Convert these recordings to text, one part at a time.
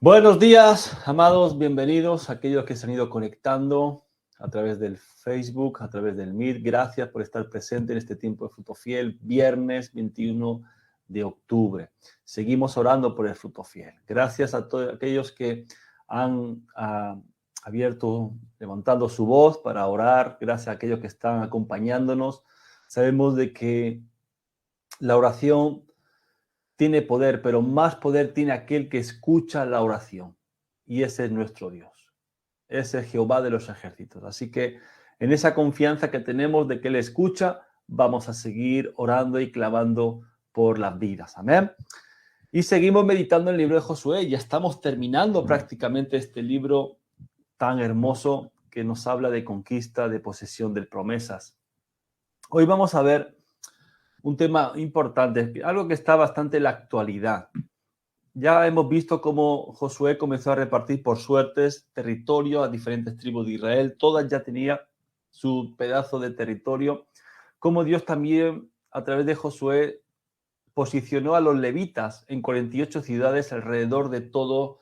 Buenos días, amados, bienvenidos a aquellos que se han ido conectando a través del Facebook, a través del Meet. Gracias por estar presente en este tiempo de Fruto Fiel, viernes 21 de octubre. Seguimos orando por el Fruto Fiel. Gracias a todos aquellos que han abierto, levantando su voz para orar. Gracias a aquellos que están acompañándonos. Sabemos de que la oración tiene poder, pero más poder tiene aquel que escucha la oración. Y ese es nuestro Dios. Ese es Jehová de los ejércitos. Así que en esa confianza que tenemos de que Él escucha, vamos a seguir orando y clamando por las vidas. Amén. Y seguimos meditando en el libro de Josué. Ya estamos terminando prácticamente este libro tan hermoso que nos habla de conquista, de posesión de promesas. Hoy vamos a ver un tema importante, algo que está bastante en la actualidad. Ya hemos visto cómo Josué comenzó a repartir por suertes territorio a diferentes tribus de Israel. Todas ya tenían su pedazo de territorio. Como Dios también, a través de Josué, posicionó a los levitas en 48 ciudades alrededor de todo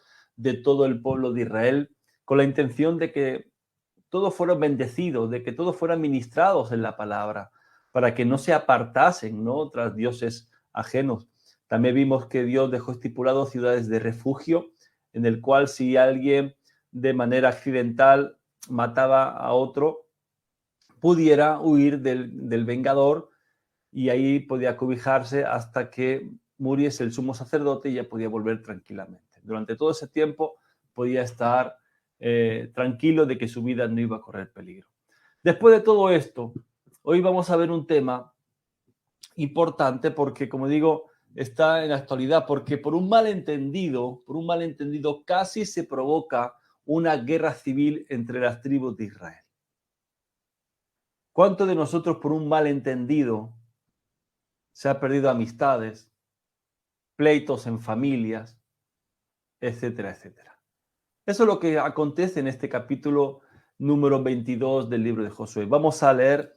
el pueblo de Israel, con la intención de que todos fueran bendecidos, de que todos fueran ministrados en la palabra, para que no se apartasen, ¿no?, tras dioses ajenos. También vimos que Dios dejó estipulado ciudades de refugio, en el cual si alguien de manera accidental mataba a otro, pudiera huir del vengador y ahí podía cobijarse hasta que muriese el sumo sacerdote y ya podía volver tranquilamente. Durante todo ese tiempo podía estar tranquilo de que su vida no iba a correr peligro. Después de todo esto, hoy vamos a ver un tema importante porque, como digo, está en la actualidad, porque por un malentendido casi se provoca una guerra civil entre las tribus de Israel. ¿Cuántos de nosotros por un malentendido se ha perdido amistades, pleitos en familias, etcétera, etcétera? Eso es lo que acontece en este capítulo número 22 del libro de Josué. Vamos a leer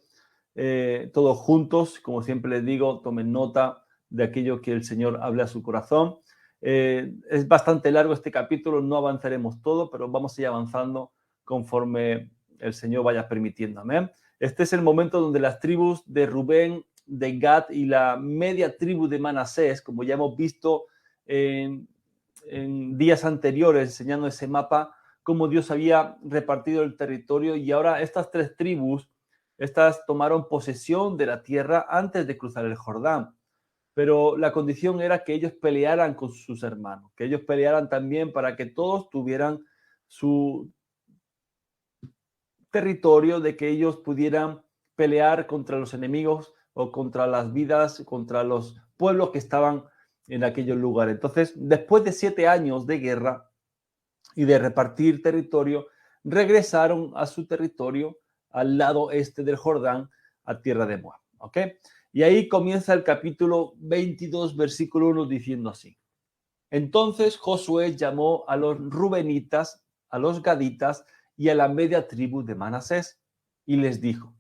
todos juntos, como siempre les digo, tomen nota de aquello que el Señor hable a su corazón. Es bastante largo este capítulo, no avanzaremos todo, pero vamos a ir avanzando conforme el Señor vaya permitiendo. Amén. Este es el momento donde las tribus de Rubén, de Gad y la media tribu de Manasés, como ya hemos visto en días anteriores enseñando ese mapa, cómo Dios había repartido el territorio, y ahora estas tres tribus, estas tomaron posesión de la tierra antes de cruzar el Jordán. Pero la condición era que ellos pelearan con sus hermanos, que ellos pelearan también para que todos tuvieran su territorio, de que ellos pudieran pelear contra los enemigos o contra las vidas, contra los pueblos que estaban en aquellos lugares. Entonces, después de 7 años de guerra y de repartir territorio, regresaron a su territorio al lado este del Jordán, a tierra de Moab. ¿Ok? Y ahí comienza el capítulo 22, versículo 1, diciendo así: Entonces Josué llamó a los rubenitas, a los gaditas y a la media tribu de Manasés, y les dijo: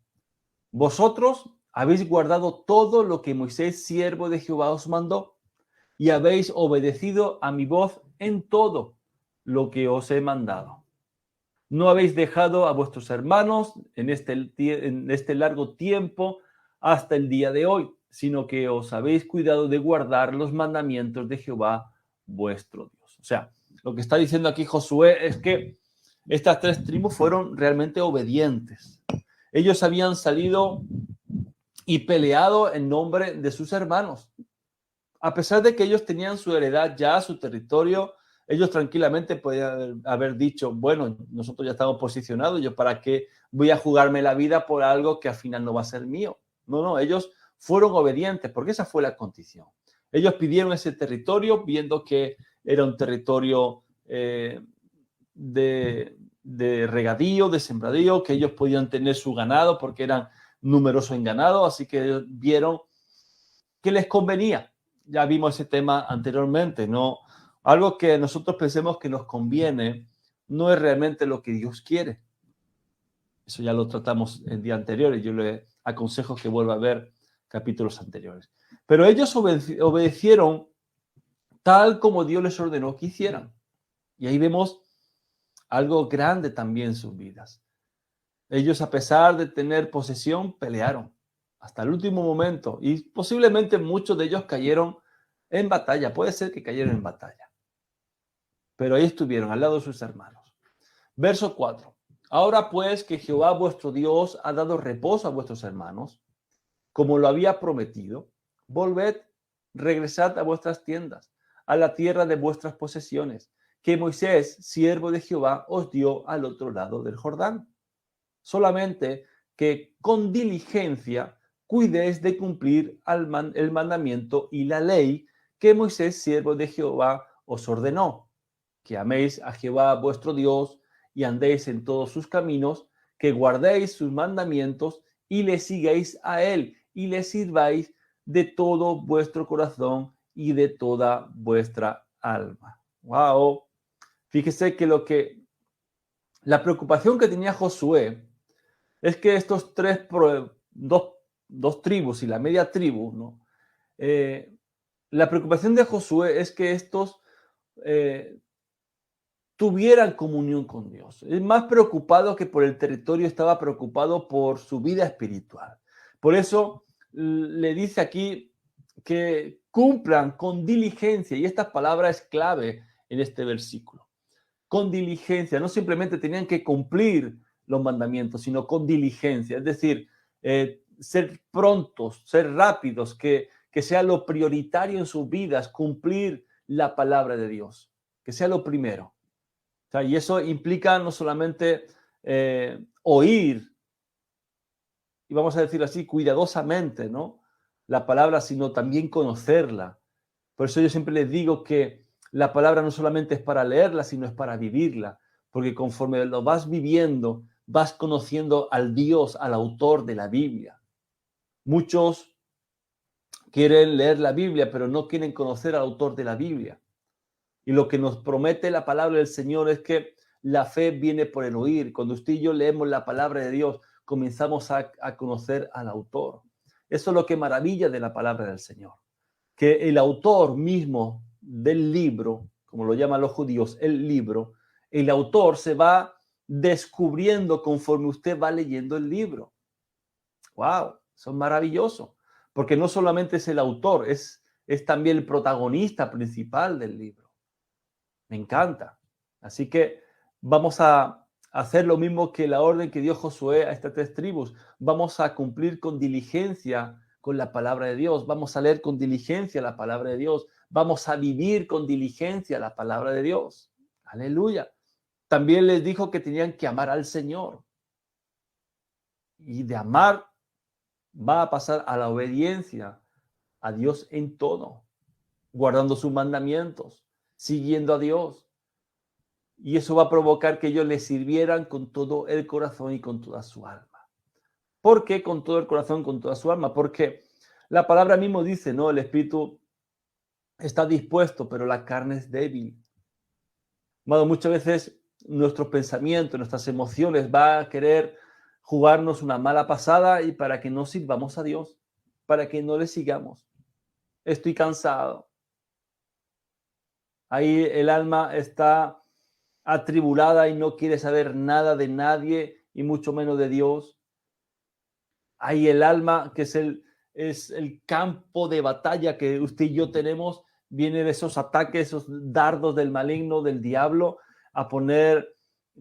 Vosotros habéis guardado todo lo que Moisés, siervo de Jehová, os mandó, y habéis obedecido a mi voz en todo lo que os he mandado. No habéis dejado a vuestros hermanos en este largo tiempo hasta el día de hoy, sino que os habéis cuidado de guardar los mandamientos de Jehová vuestro Dios. O sea, lo que está diciendo aquí Josué es que estas tres tribus fueron realmente obedientes. Ellos habían salido y peleado en nombre de sus hermanos. A pesar de que ellos tenían su heredad ya, su territorio, ellos tranquilamente podían haber dicho: bueno, nosotros ya estamos posicionados, yo para qué voy a jugarme la vida por algo que al final no va a ser mío. No, ellos fueron obedientes porque esa fue la condición. Ellos pidieron ese territorio viendo que era un territorio de regadío, de sembradío, que ellos podían tener su ganado porque eran numerosos en ganado, así que ellos vieron que les convenía. Ya vimos ese tema anteriormente, ¿no? Algo que nosotros pensemos que nos conviene no es realmente lo que Dios quiere. Eso ya lo tratamos el día anterior y yo le aconsejo que vuelva a ver capítulos anteriores. Pero ellos obedecieron tal como Dios les ordenó que hicieran. Y ahí vemos algo grande también en sus vidas. Ellos, a pesar de tener posesión, pelearon hasta el último momento. Y posiblemente muchos de ellos cayeron en batalla. Puede ser que cayeron en batalla. Pero ahí estuvieron, al lado de sus hermanos. Verso 4. Ahora pues que Jehová vuestro Dios ha dado reposo a vuestros hermanos, como lo había prometido, volved, regresad a vuestras tiendas, a la tierra de vuestras posesiones, que Moisés, siervo de Jehová, os dio al otro lado del Jordán. Solamente que con diligencia cuidéis de cumplir el mandamiento y la ley que Moisés, siervo de Jehová, os ordenó, que améis a Jehová vuestro Dios y andéis en todos sus caminos, que guardéis sus mandamientos y le sigáis a él y le sirváis de todo vuestro corazón y de toda vuestra alma. ¡Wow! Fíjese que la preocupación que tenía Josué es que estos dos tribus y la media tribu, ¿no? La preocupación de Josué es que estos tuvieran comunión con Dios. Es más preocupado que por el territorio, estaba preocupado por su vida espiritual. Por eso le dice aquí que cumplan con diligencia, y esta palabra es clave en este versículo. Con diligencia, no simplemente tenían que cumplir los mandamientos, sino con diligencia, es decir, ser prontos, ser rápidos, que sea lo prioritario en sus vidas, cumplir la palabra de Dios, que sea lo primero. O sea, y eso implica no solamente oír, y vamos a decirlo así, cuidadosamente, ¿no? La palabra, sino también conocerla. Por eso yo siempre les digo que la palabra no solamente es para leerla, sino es para vivirla, porque conforme lo vas viviendo, vas conociendo al Dios, al autor de la Biblia. Muchos quieren leer la Biblia, pero no quieren conocer al autor de la Biblia. Y lo que nos promete la palabra del Señor es que la fe viene por el oír. Cuando usted y yo leemos la palabra de Dios, comenzamos a conocer al autor. Eso es lo que maravilla de la palabra del Señor. Que el autor mismo del libro, como lo llaman los judíos, el autor se va descubriendo conforme usted va leyendo el libro. ¡Wow! Eso es maravilloso. Porque no solamente es el autor, es también el protagonista principal del libro. Me encanta. Así que vamos a hacer lo mismo que la orden que dio Josué a estas 3 tribus. Vamos a cumplir con diligencia con la palabra de Dios. Vamos a leer con diligencia la palabra de Dios. Vamos a vivir con diligencia la palabra de Dios. Aleluya. También les dijo que tenían que amar al Señor. Y de amar va a pasar a la obediencia a Dios en todo, guardando sus mandamientos, siguiendo a Dios. Y eso va a provocar que ellos le sirvieran con todo el corazón y con toda su alma. ¿Por qué con todo el corazón, con toda su alma? Porque la palabra mismo dice, ¿no? El espíritu está dispuesto, pero la carne es débil. Bueno, muchas veces nuestros pensamientos, nuestras emociones va a querer jugarnos una mala pasada y para que no sirvamos a Dios, para que no le sigamos. Estoy cansado. Ahí el alma está atribulada y no quiere saber nada de nadie y mucho menos de Dios. Ahí el alma, que es el campo de batalla que usted y yo tenemos, viene de esos ataques, esos dardos del maligno, del diablo, a poner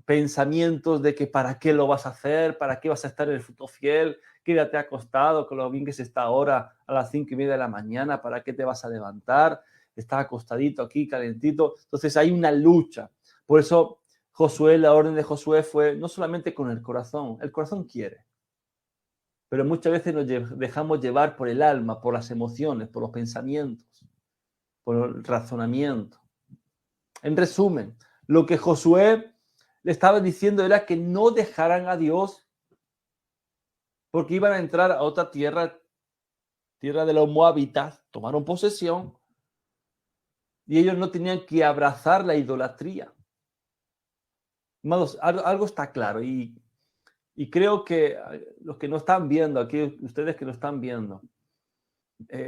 pensamientos de que para qué lo vas a hacer, para qué vas a estar en el fruto fiel, quédate acostado con lo bien que se está ahora a las 5:30 de la mañana, para qué te vas a levantar, estás acostadito aquí, calentito. Entonces hay una lucha. Por eso Josué, la orden de Josué fue no solamente con el corazón quiere, pero muchas veces nos dejamos llevar por el alma, por las emociones, por los pensamientos, por el razonamiento. En resumen, lo que Josué le estaba diciendo era que no dejaran a Dios porque iban a entrar a otra tierra de los moabitas, tomaron posesión y ellos no tenían que abrazar la idolatría. Hermanos, algo está claro y creo que los que no están viendo, aquí ustedes que no están viendo,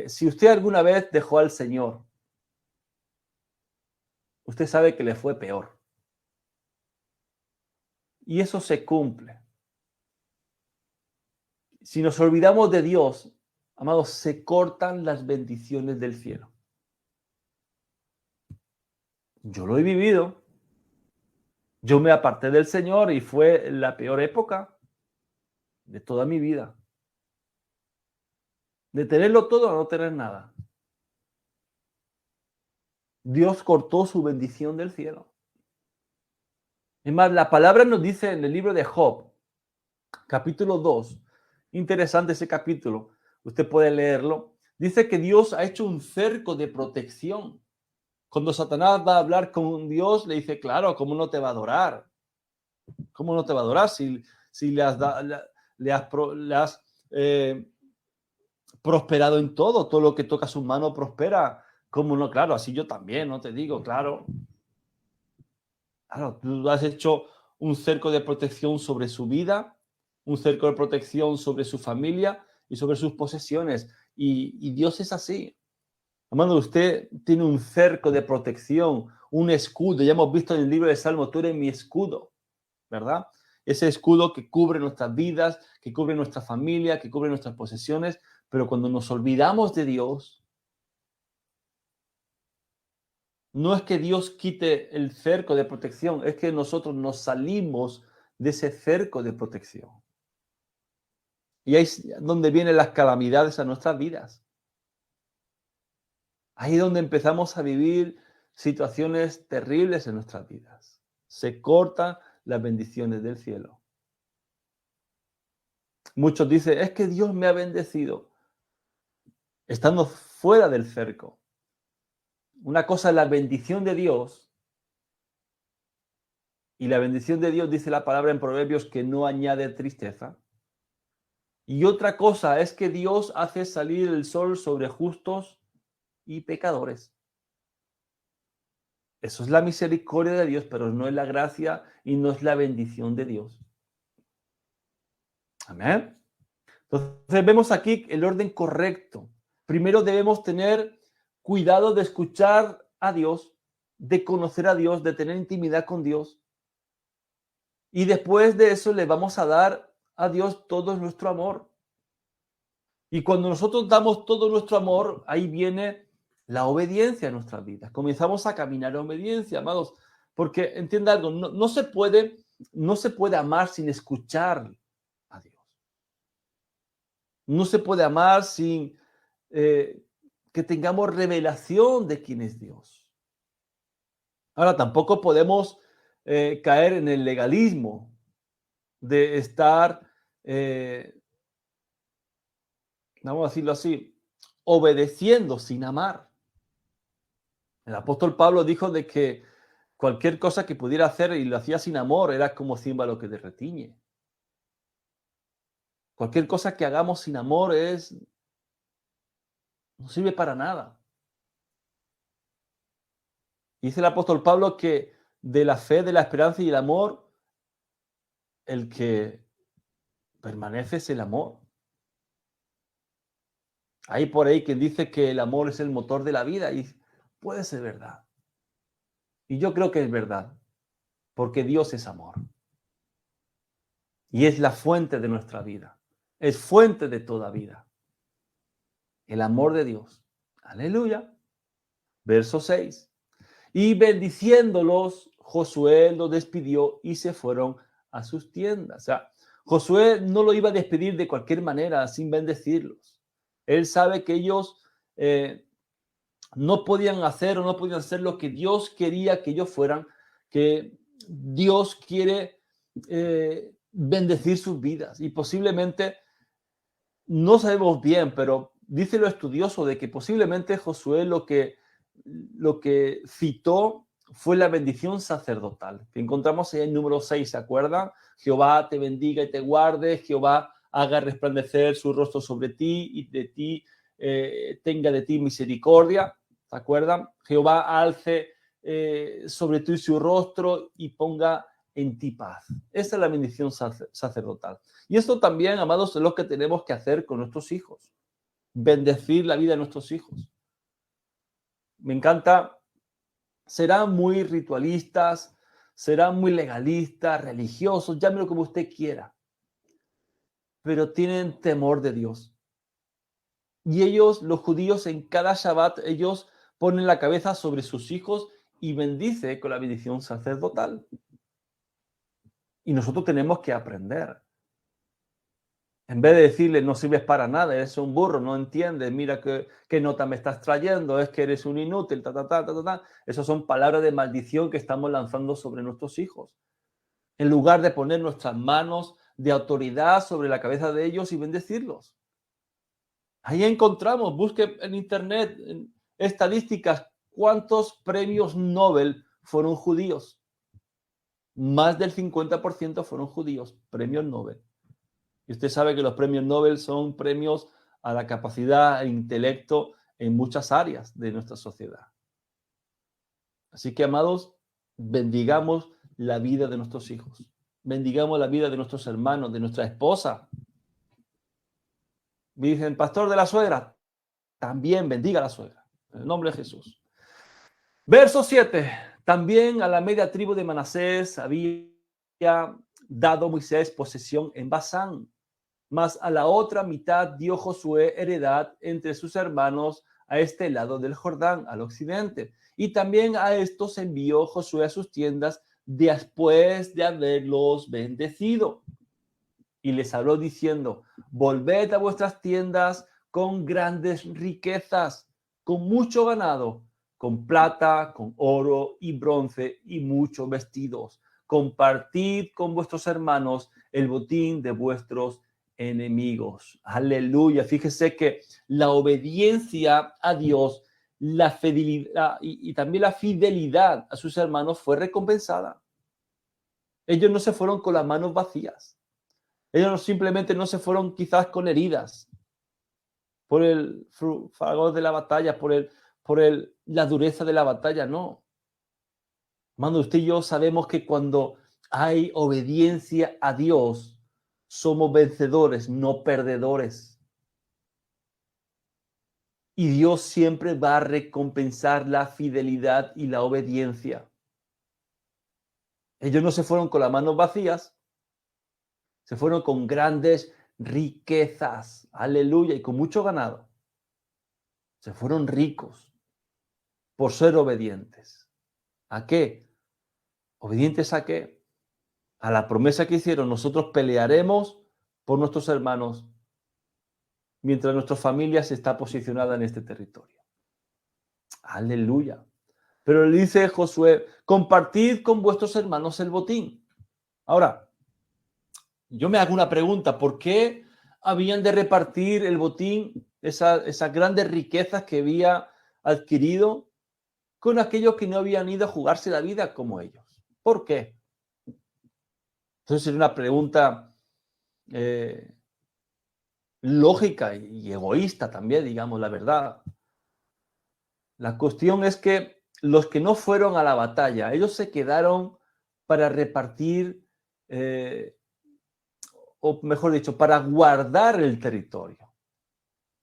si usted alguna vez dejó al Señor, usted sabe que le fue peor. Y eso se cumple. Si nos olvidamos de Dios, amados, se cortan las bendiciones del cielo. Yo lo he vivido. Yo me aparté del Señor y fue la peor época de toda mi vida. De tenerlo todo a no tener nada. Dios cortó su bendición del cielo. Es más, la palabra nos dice en el libro de Job, capítulo 2, interesante ese capítulo, usted puede leerlo, dice que Dios ha hecho un cerco de protección. Cuando Satanás va a hablar con Dios, le dice, claro, ¿cómo no te va a adorar? ¿Cómo no te va a adorar si le has prosperado en todo? Todo lo que toca su mano prospera. ¿Cómo no? Claro, así yo también, no te digo, claro. Claro, tú has hecho un cerco de protección sobre su vida, un cerco de protección sobre su familia y sobre sus posesiones. Y Dios es así. Amado, usted tiene un cerco de protección, un escudo. Ya hemos visto en el libro de Salmo, tú eres mi escudo, ¿verdad? Ese escudo que cubre nuestras vidas, que cubre nuestra familia, que cubre nuestras posesiones. Pero cuando nos olvidamos de Dios, no es que Dios quite el cerco de protección, es que nosotros nos salimos de ese cerco de protección. Y ahí es donde vienen las calamidades a nuestras vidas. Ahí es donde empezamos a vivir situaciones terribles en nuestras vidas. Se cortan las bendiciones del cielo. Muchos dicen, es que Dios me ha bendecido, estando fuera del cerco. Una cosa es la bendición de Dios, y la bendición de Dios, dice la palabra en Proverbios, que no añade tristeza. Y otra cosa es que Dios hace salir el sol sobre justos y pecadores. Eso es la misericordia de Dios, pero no es la gracia y no es la bendición de Dios. Amén. Entonces vemos aquí el orden correcto. Primero debemos tener cuidado de escuchar a Dios, de conocer a Dios, de tener intimidad con Dios. Y después de eso le vamos a dar a Dios todo nuestro amor. Y cuando nosotros damos todo nuestro amor, ahí viene la obediencia en nuestras vidas. Comenzamos a caminar en obediencia, amados. Porque entienda algo, no se puede amar sin escuchar a Dios. No se puede amar sin que tengamos revelación de quién es Dios. Ahora, tampoco podemos caer en el legalismo de estar, vamos a decirlo así, obedeciendo sin amar. El apóstol Pablo dijo de que cualquier cosa que pudiera hacer y lo hacía sin amor era como címbalo que derretiñe. Cualquier cosa que hagamos sin amor no sirve para nada. Dice el apóstol Pablo que de la fe, de la esperanza y el amor, el que permanece es el amor. Hay por ahí quien dice que el amor es el motor de la vida y puede ser verdad. Y yo creo que es verdad, porque Dios es amor. Y es la fuente de nuestra vida. Es fuente de toda vida. El amor de Dios. Aleluya. Verso 6. Y bendiciéndolos, Josué los despidió y se fueron a sus tiendas. O sea, Josué no lo iba a despedir de cualquier manera sin bendecirlos. Él sabe que ellos no podían hacer o no podían hacer lo que Dios quería que ellos fueran, que Dios quiere bendecir sus vidas. Y posiblemente, no sabemos bien, pero dice lo estudioso de que posiblemente Josué lo que citó fue la bendición sacerdotal, que encontramos en el número 6, ¿se acuerdan? Jehová te bendiga y te guarde, Jehová haga resplandecer su rostro sobre ti y de ti tenga de ti misericordia, ¿se acuerdan? Jehová alce sobre ti su rostro y ponga en ti paz. Esa es la bendición sacerdotal. Y esto también, amados, es lo que tenemos que hacer con nuestros hijos. Bendecir la vida de nuestros hijos. Me encanta, serán muy ritualistas, serán muy legalistas, religiosos, llámelo como usted quiera, pero tienen temor de Dios. Y ellos, los judíos, en cada Shabbat, ellos ponen la cabeza sobre sus hijos y bendice con la bendición sacerdotal. Y nosotros tenemos que aprender. En vez de decirle, no sirves para nada, eres un burro, no entiendes, mira qué nota me estás trayendo, es que eres un inútil, Esas son palabras de maldición que estamos lanzando sobre nuestros hijos. En lugar de poner nuestras manos de autoridad sobre la cabeza de ellos y bendecirlos. Ahí encontramos, busque en internet, en estadísticas, cuántos premios Nobel fueron judíos. Más del 50% fueron judíos, premios Nobel. Y usted sabe que los premios Nobel son premios a la capacidad e intelecto en muchas áreas de nuestra sociedad. Así que, amados, bendigamos la vida de nuestros hijos. Bendigamos la vida de nuestros hermanos, de nuestra esposa. Me dicen, pastor de la suegra, también bendiga a la suegra. En el nombre de Jesús. Verso 7. También a la media tribu de Manasés había dado Moisés posesión en Basán. Mas a la otra mitad dio Josué heredad entre sus hermanos a este lado del Jordán, al occidente. Y también a estos envió Josué a sus tiendas después de haberlos bendecido. Y les habló diciendo, volved a vuestras tiendas con grandes riquezas, con mucho ganado, con plata, con oro y bronce y muchos vestidos. Compartid con vuestros hermanos el botín de vuestros enemigos. Aleluya. Fíjese que la obediencia a Dios, la fidelidad y también la fidelidad a sus hermanos fue recompensada. Ellos no se fueron con las manos vacías. Ellos simplemente no se fueron quizás con heridas por el fragor de la batalla, la dureza de la batalla, no. Hermano, usted y yo sabemos que cuando hay obediencia a Dios, somos vencedores, no perdedores. Y Dios siempre va a recompensar la fidelidad y la obediencia. Ellos no se fueron con las manos vacías, se fueron con grandes riquezas, aleluya, y con mucho ganado. Se fueron ricos por ser obedientes. ¿A qué? ¿Obedientes a qué? A la promesa que hicieron. Nosotros pelearemos por nuestros hermanos mientras nuestra familia se está posicionada en este territorio. Aleluya. Pero le dice Josué, compartid con vuestros hermanos el botín. Ahora, yo me hago una pregunta, ¿por qué habían de repartir el botín, esas grandes riquezas que había adquirido con aquellos que no habían ido a jugarse la vida como ellos? ¿Por qué? Entonces es una pregunta lógica y egoísta también, digamos la verdad. La cuestión es que los que no fueron a la batalla, ellos se quedaron para repartir, o mejor dicho, para guardar el territorio.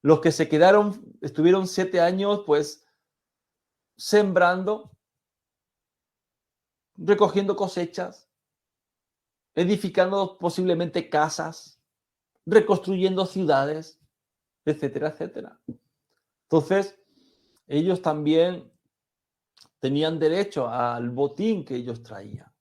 Los que se quedaron, estuvieron 7 años, pues, sembrando, recogiendo cosechas, edificando posiblemente casas, reconstruyendo ciudades, etcétera, etcétera. Entonces, ellos también tenían derecho al botín que ellos traían.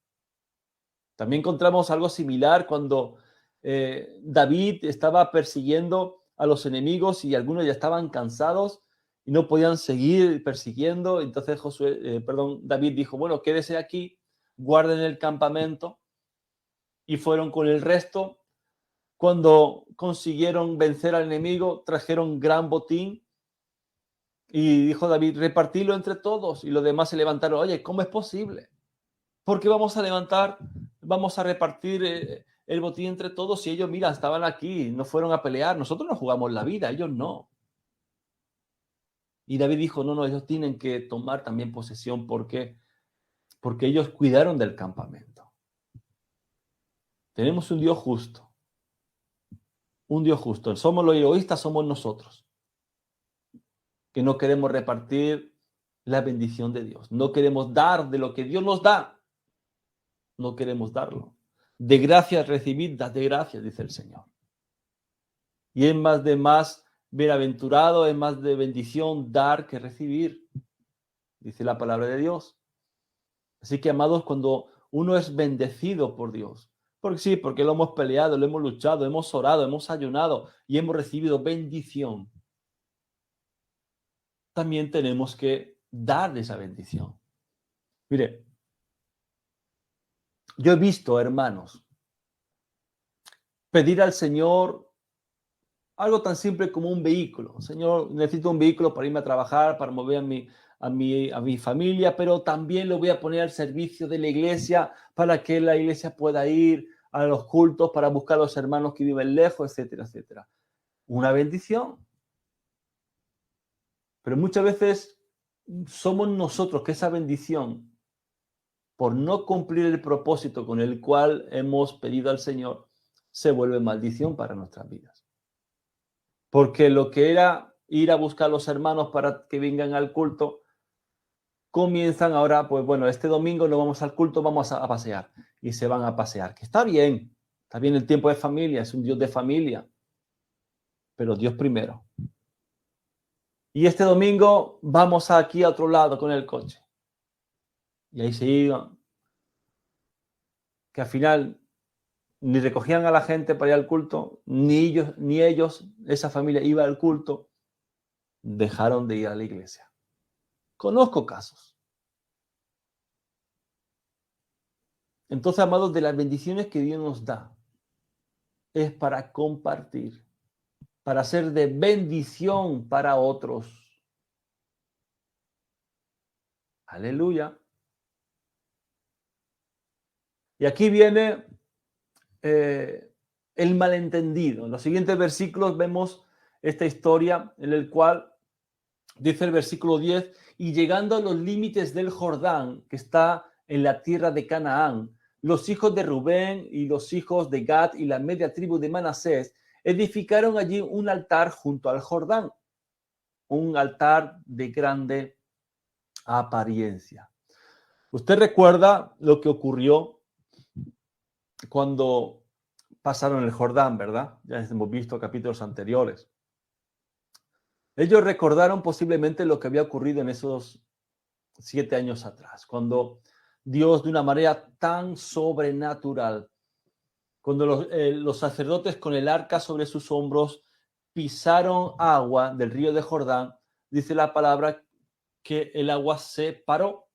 También encontramos algo similar cuando David estaba persiguiendo a los enemigos y algunos ya estaban cansados y no podían seguir persiguiendo. Entonces David dijo, bueno, quédese aquí, guarden el campamento. Y fueron con el resto. Cuando consiguieron vencer al enemigo, trajeron gran botín. Y dijo David, repartirlo entre todos. Y los demás se levantaron. Oye, ¿cómo es posible? ¿Por qué vamos a repartir el botín entre todos si ellos, mira, estaban aquí, no fueron a pelear? Nosotros nos jugamos la vida, ellos no. Y David dijo, no, ellos tienen que tomar también posesión. ¿Por qué? Porque ellos cuidaron del campamento. Tenemos un Dios justo. Un Dios justo. Somos los egoístas, somos nosotros, que no queremos repartir la bendición de Dios. No queremos dar de lo que Dios nos da. no queremos darlo. De gracias recibid, dad de gracias, dice el Señor. Y es más bienaventurado, es más de bendición dar que recibir, dice la palabra de Dios. Así que, amados, cuando uno es bendecido por Dios, porque sí, porque lo hemos peleado, lo hemos luchado, hemos orado, hemos ayunado y hemos recibido bendición, también tenemos que dar esa bendición. Mire, yo he visto, hermanos, pedir al Señor algo tan simple como un vehículo. Señor, necesito un vehículo para irme a trabajar, para mover a mi familia, pero también lo voy a poner al servicio de la iglesia para que la iglesia pueda ir a los cultos, para buscar a los hermanos que viven lejos, etcétera, etcétera. Una bendición. Pero muchas veces somos nosotros que esa bendición, por no cumplir el propósito con el cual hemos pedido al Señor, se vuelve maldición para nuestras vidas. Porque lo que era ir a buscar a los hermanos para que vengan al culto, comienzan ahora, pues bueno, este domingo no vamos al culto, vamos a pasear. Y se van a pasear, que está bien el tiempo de familia, es un Dios de familia, pero Dios primero. Y este domingo vamos aquí a otro lado con el coche. Y ahí se iban. Que al final ni recogían a la gente para ir al culto, ni ellos, esa familia iba al culto, dejaron de ir a la iglesia. Conozco casos. Entonces, amados, de las bendiciones que Dios nos da, es para compartir, para ser de bendición para otros. Aleluya. Y aquí viene el malentendido. En los siguientes versículos vemos esta historia en el cual dice el versículo 10, y llegando a los límites del Jordán, que está en la tierra de Canaán, los hijos de Rubén y los hijos de Gad y la media tribu de Manasés edificaron allí un altar junto al Jordán, un altar de grande apariencia. Usted recuerda lo que ocurrió cuando pasaron el Jordán, ¿verdad? Ya hemos visto capítulos anteriores. Ellos recordaron posiblemente lo que había ocurrido en esos 7 años atrás, cuando Dios, de una manera tan sobrenatural, cuando los sacerdotes con el arca sobre sus hombros pisaron agua del río de Jordán, dice la palabra que el agua se paró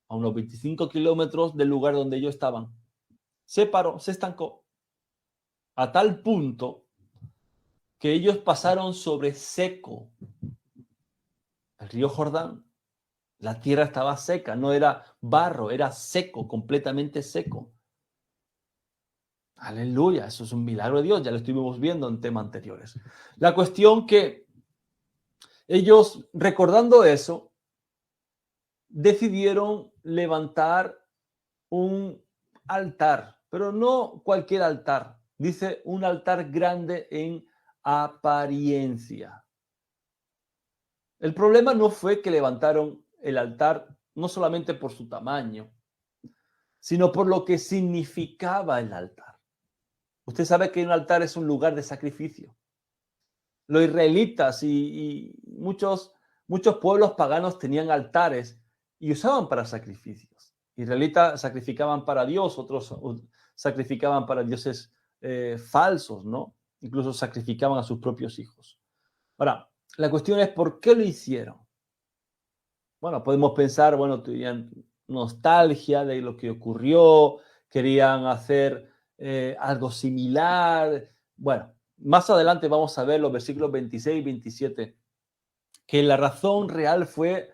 a unos 25 kilómetros del lugar donde ellos estaban. Se paró, se estancó, a tal punto que ellos pasaron sobre seco el río Jordán. La tierra estaba seca, no era barro, era seco, completamente seco. Aleluya, eso es un milagro de Dios, ya lo estuvimos viendo en temas anteriores. La cuestión que ellos, recordando eso, decidieron levantar un altar, pero no cualquier altar, dice un altar grande en apariencia. El problema no fue que levantaron el altar no solamente por su tamaño, sino por lo que significaba el altar. Usted sabe que un altar es un lugar de sacrificio. Los israelitas y muchos pueblos paganos tenían altares y usaban para sacrificios. Israelitas sacrificaban para Dios, otros sacrificaban para dioses falsos, ¿no? Incluso sacrificaban a sus propios hijos. Ahora, la cuestión es ¿por qué lo hicieron? Bueno, podemos pensar, bueno, tenían nostalgia de lo que ocurrió, querían hacer algo similar. Bueno, más adelante vamos a ver los versículos 26 y 27, que la razón real fue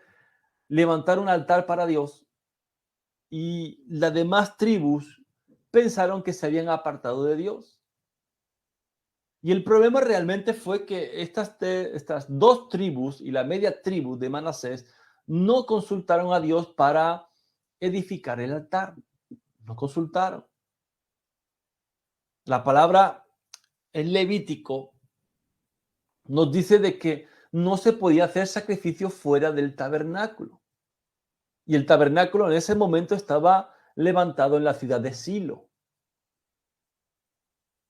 levantar un altar para Dios y las demás tribus pensaron que se habían apartado de Dios. Y el problema realmente fue que estas 2 tribus y la media tribu de Manasés no consultaron a Dios para edificar el altar. No consultaron. La palabra en Levítico nos dice de que no se podía hacer sacrificio fuera del tabernáculo. Y el tabernáculo en ese momento estaba levantado en la ciudad de Silo.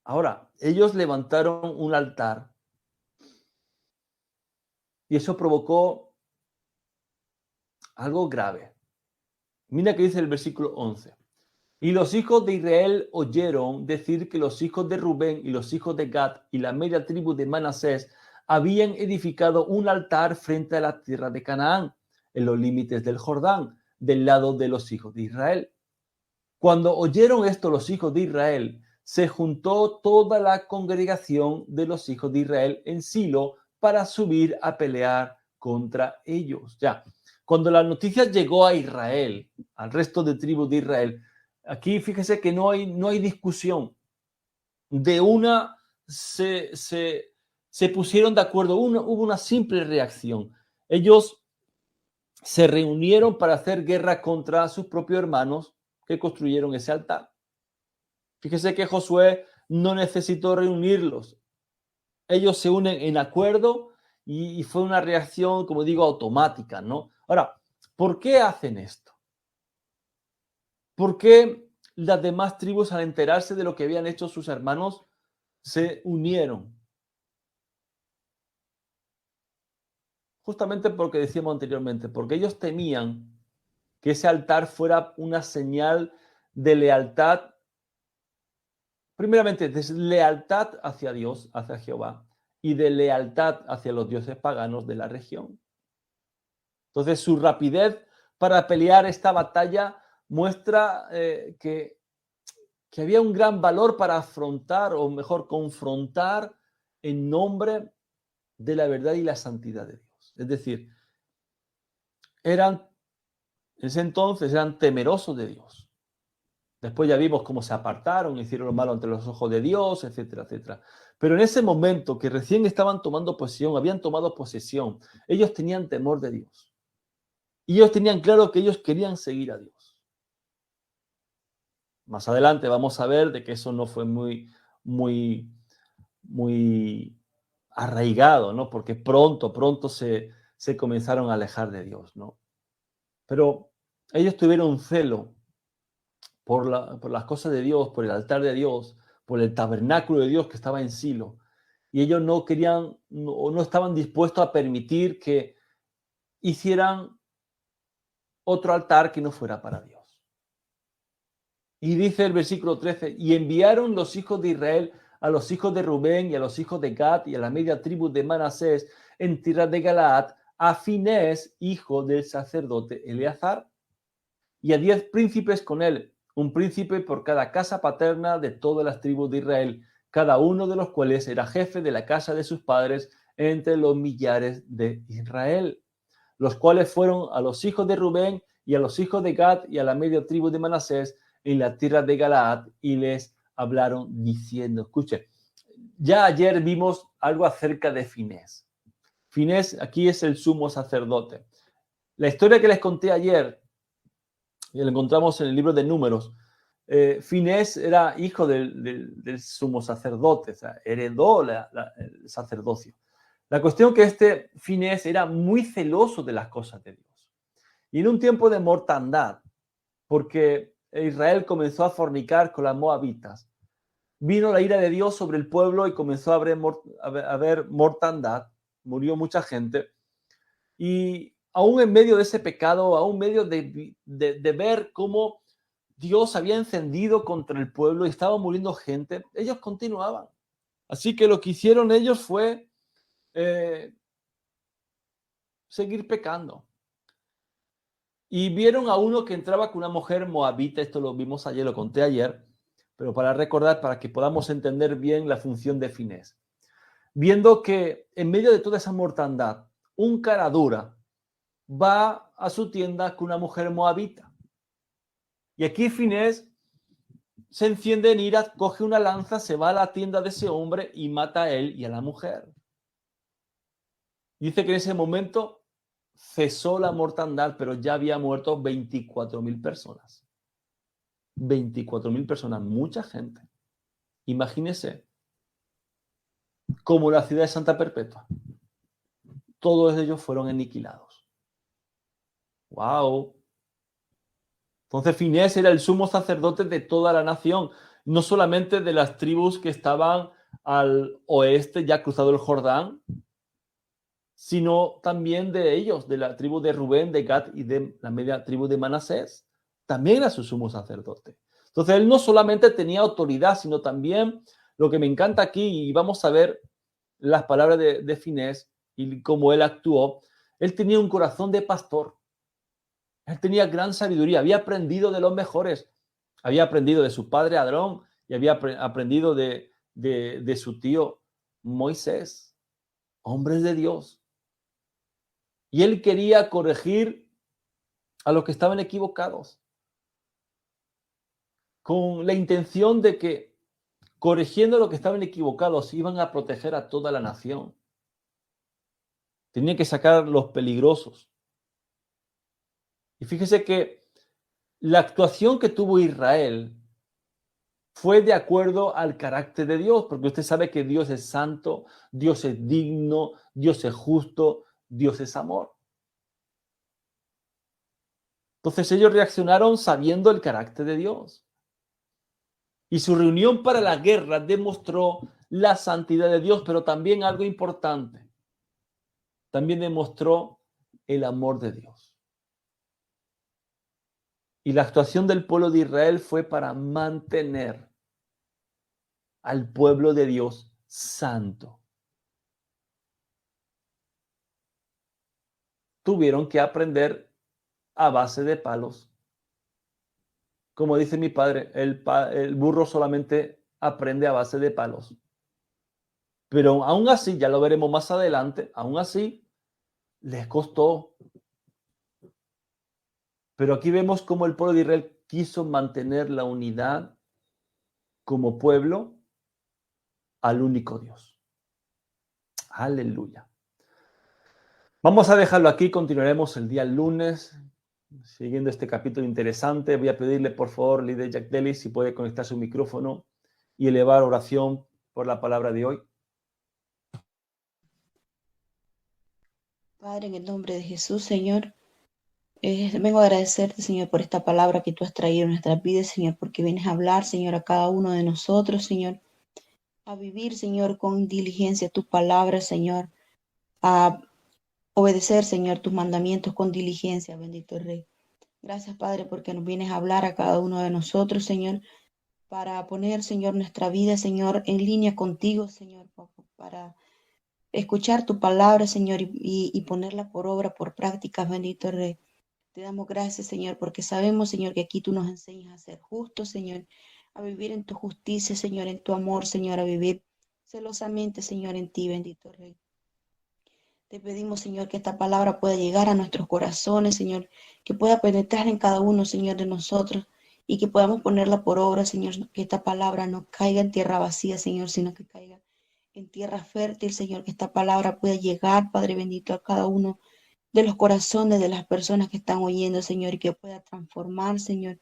Ahora, ellos levantaron un altar y eso provocó algo grave. Mira que dice el versículo 11. Y los hijos de Israel oyeron decir que los hijos de Rubén y los hijos de Gad y la media tribu de Manasés habían edificado un altar frente a la tierra de Canaán, en los límites del Jordán, del lado de los hijos de Israel. Cuando oyeron esto los hijos de Israel, se juntó toda la congregación de los hijos de Israel en Silo para subir a pelear contra ellos. Ya, cuando la noticia llegó a Israel, al resto de tribus de Israel, aquí fíjese que no hay discusión. De una se pusieron de acuerdo, hubo una simple reacción. Ellos se reunieron para hacer guerra contra sus propios hermanos que construyeron ese altar. Fíjese que Josué no necesitó reunirlos. Ellos se unen en acuerdo y fue una reacción, como digo, automática, ¿no? Ahora, ¿por qué hacen esto? ¿Por qué las demás tribus, al enterarse de lo que habían hecho sus hermanos, se unieron? Justamente porque decíamos anteriormente, porque ellos temían que ese altar fuera una señal de lealtad, primeramente de lealtad hacia Dios, hacia Jehová, y de lealtad hacia los dioses paganos de la región. Entonces, su rapidez para pelear esta batalla muestra que había un gran valor para afrontar, o mejor, confrontar en nombre de la verdad y la santidad de Dios. Es decir, en ese entonces eran temerosos de Dios. Después ya vimos cómo se apartaron, hicieron lo malo ante los ojos de Dios, etcétera, etcétera. Pero en ese momento que recién estaban tomando posesión, habían tomado posesión, ellos tenían temor de Dios. Y ellos tenían claro que ellos querían seguir a Dios. Más adelante vamos a ver de que eso no fue muy arraigado, ¿no? Porque pronto se comenzaron a alejar de Dios, ¿no? Pero ellos tuvieron un celo por las cosas de Dios, por el altar de Dios, por el tabernáculo de Dios que estaba en Silo. Y ellos no querían, no estaban dispuestos a permitir que hicieran otro altar que no fuera para Dios. Y dice el versículo 13, y enviaron los hijos de Israel a los hijos de Rubén y a los hijos de Gad y a la media tribu de Manasés en tierra de Galaad, a Finés, hijo del sacerdote Eleazar, y a 10 príncipes con él, un príncipe por cada casa paterna de todas las tribus de Israel, cada uno de los cuales era jefe de la casa de sus padres entre los millares de Israel, los cuales fueron a los hijos de Rubén y a los hijos de Gad y a la media tribu de Manasés en la tierra de Galaad, y les hablaron diciendo, escuche, ya ayer vimos algo acerca de Finés. Finés aquí es el sumo sacerdote. La historia que les conté ayer, y lo encontramos en el libro de Números, Finés era hijo del sumo sacerdote, o sea, heredó el sacerdocio. La cuestión que este Finés era muy celoso de las cosas de Dios. Y en un tiempo de mortandad, porque Israel comenzó a fornicar con las moabitas, vino la ira de Dios sobre el pueblo y comenzó a haber mortandad, murió mucha gente. Y aún en medio de ese pecado, aún en medio de ver cómo Dios había encendido contra el pueblo y estaba muriendo gente, ellos continuaban. Así que lo que hicieron ellos fue seguir pecando. Y vieron a uno que entraba con una mujer moabita, esto lo vimos ayer, lo conté ayer, pero para recordar, para que podamos entender bien la función de Finés. Viendo que en medio de toda esa mortandad, un cara dura va a su tienda con una mujer moabita. Y aquí Finés se enciende en ira, coge una lanza, se va a la tienda de ese hombre y mata a él y a la mujer. Dice que en ese momento cesó la mortandad, pero ya había muerto 24.000 personas. 24.000 personas, mucha gente. Imagínese, como la ciudad de Santa Perpetua. Todos ellos fueron aniquilados. ¡Wow! Entonces Finés era el sumo sacerdote de toda la nación, no solamente de las tribus que estaban al oeste, ya cruzado el Jordán, sino también de ellos, de la tribu de Rubén, de Gad y de la media tribu de Manasés. También era su sumo sacerdote. Entonces él no solamente tenía autoridad, sino también lo que me encanta aquí, y vamos a ver las palabras de Finés y cómo él actuó. Él tenía un corazón de pastor. Él tenía gran sabiduría, había aprendido de los mejores. Había aprendido de su padre Aarón y había aprendido de su tío Moisés, hombres de Dios. Y él quería corregir a los que estaban equivocados, con la intención de que, corrigiendo a los que estaban equivocados, iban a proteger a toda la nación. Tenía que sacar los peligrosos. Y fíjese que la actuación que tuvo Israel fue de acuerdo al carácter de Dios, porque usted sabe que Dios es santo, Dios es digno, Dios es justo, Dios es amor. Entonces ellos reaccionaron sabiendo el carácter de Dios. Y su reunión para la guerra demostró la santidad de Dios, pero también algo importante. También demostró el amor de Dios. Y la actuación del pueblo de Israel fue para mantener al pueblo de Dios santo. Tuvieron que aprender a base de palos. Como dice mi padre, el burro solamente aprende a base de palos. Pero aún así, ya lo veremos más adelante, aún así les costó. Pero aquí vemos cómo el pueblo de Israel quiso mantener la unidad como pueblo al único Dios. Aleluya. Vamos a dejarlo aquí, continuaremos el día lunes, siguiendo este capítulo interesante. Voy a pedirle, por favor, líder Jack Delis, si puede conectar su micrófono y elevar oración por la palabra de hoy. Padre, en el nombre de Jesús, Señor, vengo a agradecerte, Señor, por esta palabra que tú has traído en nuestras vidas, Señor, porque vienes a hablar, Señor, a cada uno de nosotros, Señor, a vivir, Señor, con diligencia tu palabra, Señor, a obedecer, Señor, tus mandamientos con diligencia, bendito Rey. Gracias, Padre, porque nos vienes a hablar a cada uno de nosotros, Señor, para poner, Señor, nuestra vida, Señor, en línea contigo, Señor, para escuchar tu palabra, Señor, y ponerla por obra, por prácticas, bendito Rey. Te damos gracias, Señor, porque sabemos, Señor, que aquí tú nos enseñas a ser justos, Señor, a vivir en tu justicia, Señor, en tu amor, Señor, a vivir celosamente, Señor, en ti, bendito Rey. Te pedimos, Señor, que esta palabra pueda llegar a nuestros corazones, Señor, que pueda penetrar en cada uno, Señor, de nosotros y que podamos ponerla por obra, Señor, que esta palabra no caiga en tierra vacía, Señor, sino que caiga en tierra fértil, Señor, que esta palabra pueda llegar, Padre bendito, a cada uno de los corazones de las personas que están oyendo, Señor, y que pueda transformar, Señor,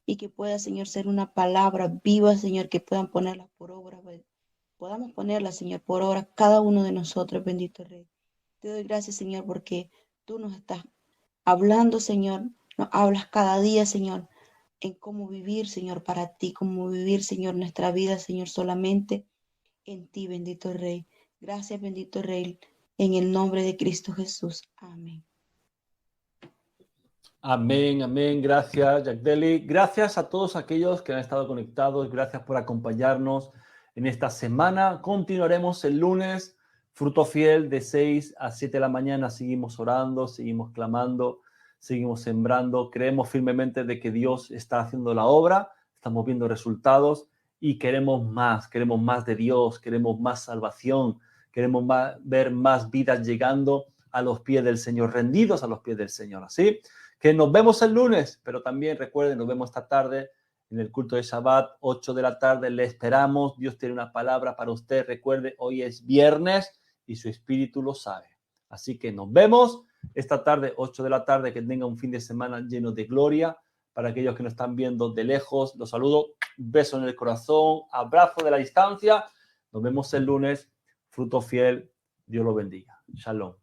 y que pueda, Señor, ser una palabra viva, Señor, que puedan ponerla por obra, podamos ponerla, Señor, por obra cada uno de nosotros, bendito Rey. Te doy gracias, Señor, porque tú nos estás hablando, Señor, nos hablas cada día, Señor, en cómo vivir, Señor, para ti, cómo vivir, Señor, nuestra vida, Señor, solamente en ti, bendito Rey. Gracias, bendito Rey, en el nombre de Cristo Jesús. Amén. Amén, amén. Gracias, Jack Deli. Gracias a todos aquellos que han estado conectados. Gracias por acompañarnos en esta semana. Continuaremos el lunes. Fruto fiel de 6 a 7 de la mañana. Seguimos orando, seguimos clamando, seguimos sembrando. Creemos firmemente de que Dios está haciendo la obra. Estamos viendo resultados y queremos más de Dios. Queremos más salvación. Queremos ver más vidas llegando a los pies del Señor, rendidos a los pies del Señor. ¿Así? Que nos vemos el lunes, pero también recuerden, nos vemos esta tarde en el culto de Shabbat, 8 de la tarde, le esperamos. Dios tiene una palabra para usted. Recuerde, hoy es viernes y su espíritu lo sabe. Así que nos vemos esta tarde, 8 de la tarde, que tenga un fin de semana lleno de gloria. Para aquellos que nos están viendo de lejos, los saludo, beso en el corazón, abrazo de la distancia. Nos vemos el lunes, fruto fiel, Dios lo bendiga. Shalom.